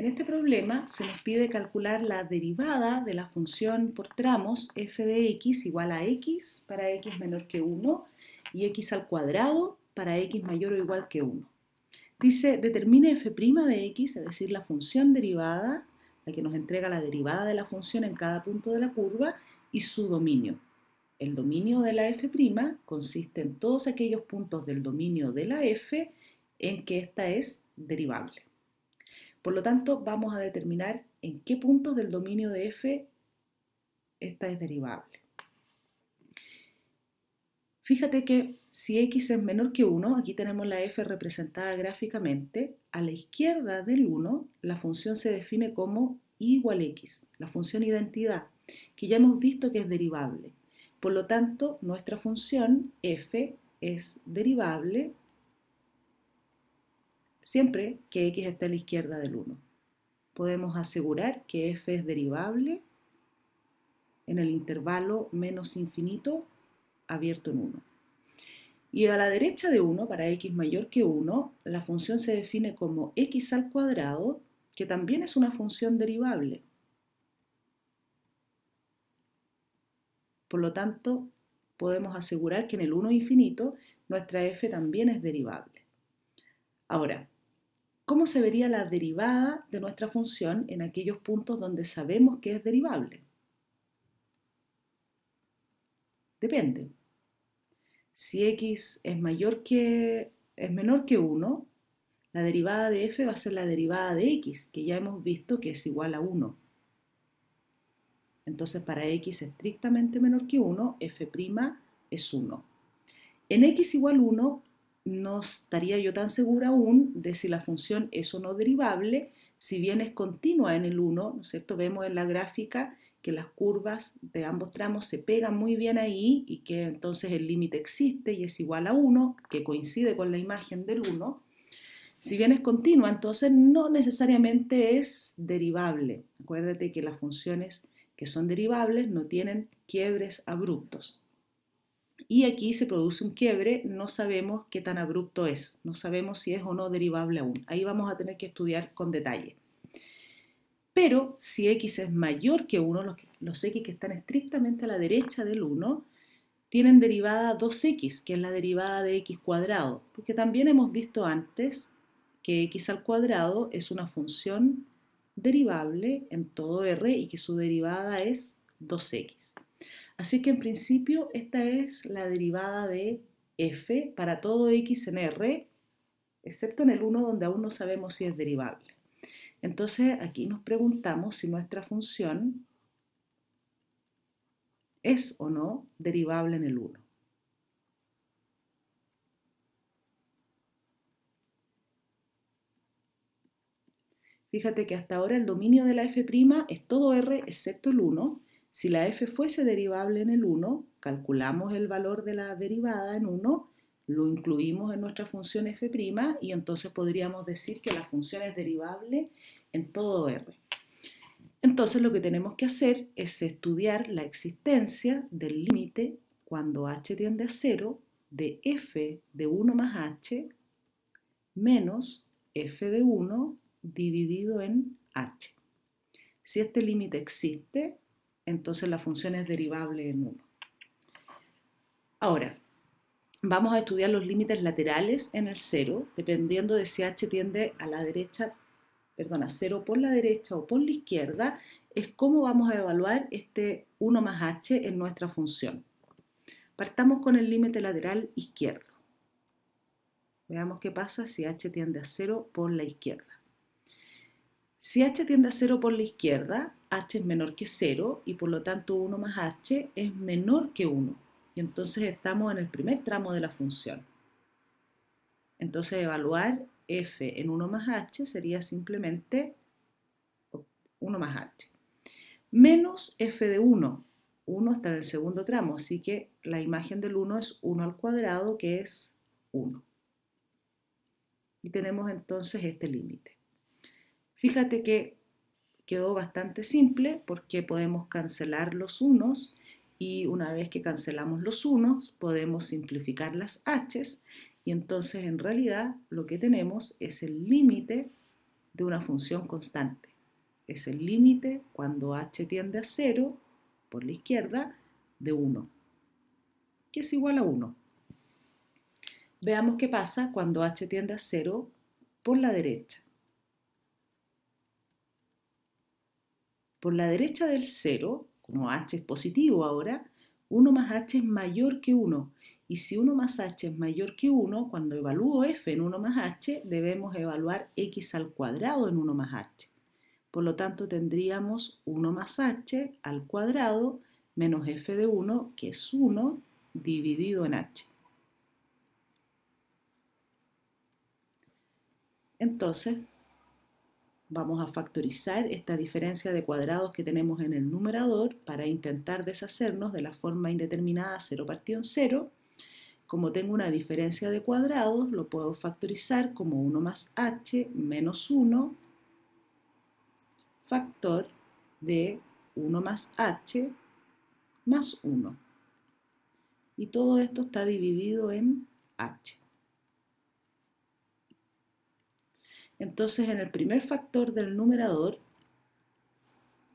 En este problema se nos pide calcular la derivada de la función por tramos f de x igual a x para x menor que 1 y x al cuadrado para x mayor o igual que 1. Dice, determine f' de x, es decir, la función derivada, la que nos entrega la derivada de la función en cada punto de la curva, y su dominio. El dominio de la f' consiste en todos aquellos puntos del dominio de la f en que ésta es derivable. Por lo tanto, vamos a determinar en qué puntos del dominio de f esta es derivable. Fíjate que si x es menor que 1, aquí tenemos la f representada gráficamente, a la izquierda del 1 la función se define como y igual x, la función identidad, que ya hemos visto que es derivable. Por lo tanto, nuestra función f es derivable siempre que x esté a la izquierda del 1. Podemos asegurar que f es derivable en el intervalo menos infinito abierto en 1. Y a la derecha de 1, para x mayor que 1, la función se define como x al cuadrado, que también es una función derivable. Por lo tanto, podemos asegurar que en el 1 infinito nuestra f también es derivable. Ahora, ¿cómo se vería la derivada de nuestra función en aquellos puntos donde sabemos que es derivable? Depende. Si x es menor que 1, la derivada de f va a ser la derivada de x, que ya hemos visto que es igual a 1. Entonces, para x estrictamente menor que 1, f' es 1. En x igual 1, no estaría yo tan segura aún de si la función es o no derivable, si bien es continua en el 1, ¿no es cierto? Vemos en la gráfica que las curvas de ambos tramos se pegan muy bien ahí y que entonces el límite existe y es igual a 1, que coincide con la imagen del 1. Si bien es continua, entonces no necesariamente es derivable. Acuérdate que las funciones que son derivables no tienen quiebres abruptos. Y aquí se produce un quiebre, no sabemos qué tan abrupto es, no sabemos si es o no derivable aún. Ahí vamos a tener que estudiar con detalle. Pero si x es mayor que 1, los x que están estrictamente a la derecha del 1, tienen derivada 2x, que es la derivada de x cuadrado, porque también hemos visto antes que x al cuadrado es una función derivable en todo r y que su derivada es 2x. Así que en principio esta es la derivada de f para todo x en r, excepto en el 1 donde aún no sabemos si es derivable. Entonces aquí nos preguntamos si nuestra función es o no derivable en el 1. Fíjate que hasta ahora el dominio de la f' es todo r excepto el 1. Si la f fuese derivable en el 1, calculamos el valor de la derivada en 1, lo incluimos en nuestra función f' y entonces podríamos decir que la función es derivable en todo r. Entonces lo que tenemos que hacer es estudiar la existencia del límite cuando h tiende a 0 de f de 1 más h menos f de 1 dividido en h. Si este límite existe, entonces la función es derivable en 1. Ahora, vamos a estudiar los límites laterales en el 0, dependiendo de si h tiende a la derecha, a 0 por la derecha o por la izquierda, es cómo vamos a evaluar este 1 más h en nuestra función. Partamos con el límite lateral izquierdo. Veamos qué pasa si h tiende a 0 por la izquierda. Si h tiende a 0 por la izquierda, h es menor que 0 y por lo tanto 1 más h es menor que 1. Y entonces estamos en el primer tramo de la función. Entonces evaluar f en 1 más h sería simplemente 1 más h. Menos f de 1. 1 está en el segundo tramo, así que la imagen del 1 es 1 al cuadrado, que es 1. Y tenemos entonces este límite. Fíjate que quedó bastante simple porque podemos cancelar los unos y una vez que cancelamos los unos podemos simplificar las h's y entonces en realidad lo que tenemos es el límite de una función constante. Es el límite cuando h tiende a 0, por la izquierda, de 1, que es igual a 1. Veamos qué pasa cuando h tiende a 0 por la derecha. Por la derecha del 0, como h es positivo ahora, 1 más h es mayor que 1. Y si 1 más h es mayor que 1, cuando evalúo f en 1 más h, debemos evaluar x al cuadrado en 1 más h. Por lo tanto, tendríamos 1 más h al cuadrado menos f de 1, que es 1 dividido en h. Entonces, vamos a factorizar esta diferencia de cuadrados que tenemos en el numerador para intentar deshacernos de la forma indeterminada 0 partido en 0. Como tengo una diferencia de cuadrados, lo puedo factorizar como 1 más h menos 1 factor de 1 más h más 1. Y todo esto está dividido en h. Entonces, en el primer factor del numerador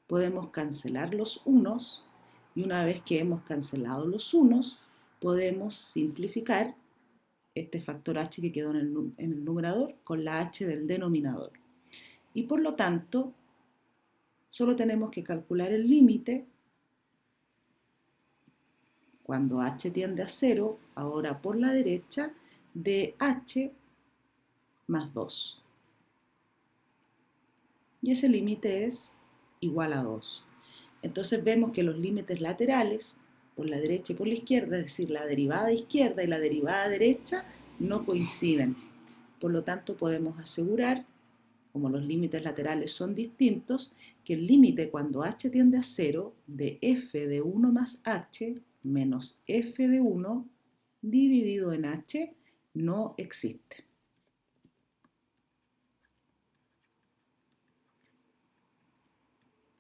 podemos cancelar los unos y una vez que hemos cancelado los unos, podemos simplificar este factor h que quedó en el numerador con la h del denominador. Y por lo tanto, solo tenemos que calcular el límite cuando h tiende a 0, ahora por la derecha, de h más 2. Y ese límite es igual a 2. Entonces vemos que los límites laterales, por la derecha y por la izquierda, es decir, la derivada izquierda y la derivada derecha, no coinciden. Por lo tanto, podemos asegurar, como los límites laterales son distintos, que el límite cuando h tiende a 0 de f de 1 más h menos f de 1 dividido en h no existe.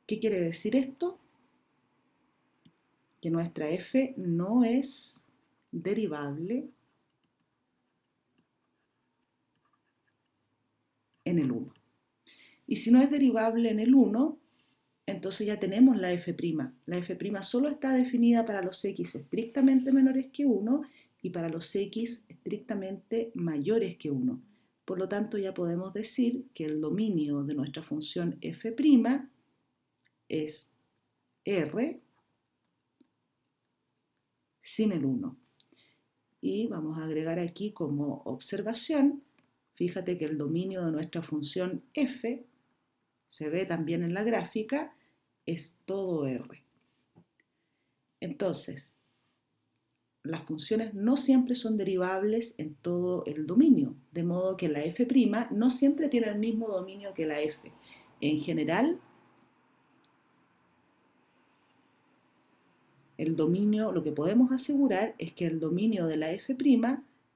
¿Qué quiere decir esto? Que nuestra f no es derivable en el 1. Y si no es derivable en el 1, entonces ya tenemos la f'. La f' solo está definida para los x estrictamente menores que 1 y para los x estrictamente mayores que 1. Por lo tanto, ya podemos decir que el dominio de nuestra función f' es R sin el 1. Y vamos a agregar aquí como observación, fíjate que el dominio de nuestra función f, se ve también en la gráfica, es todo R. Entonces, las funciones no siempre son derivables en todo el dominio, de modo que la f' no siempre tiene el mismo dominio que la f. En general, el dominio, lo que podemos asegurar es que el dominio de la f'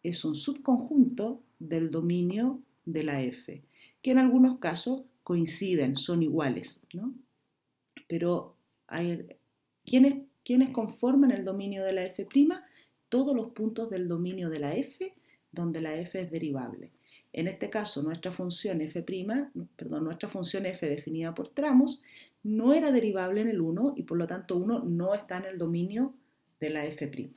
es un subconjunto del dominio de la f, que en algunos casos coinciden, son iguales, ¿no? Pero ¿quiénes conforman el dominio de la f'? Todos los puntos del dominio de la f donde la f es derivable. En este caso, nuestra función f' definida por tramos no era derivable en el 1 y por lo tanto 1 no está en el dominio de la f'.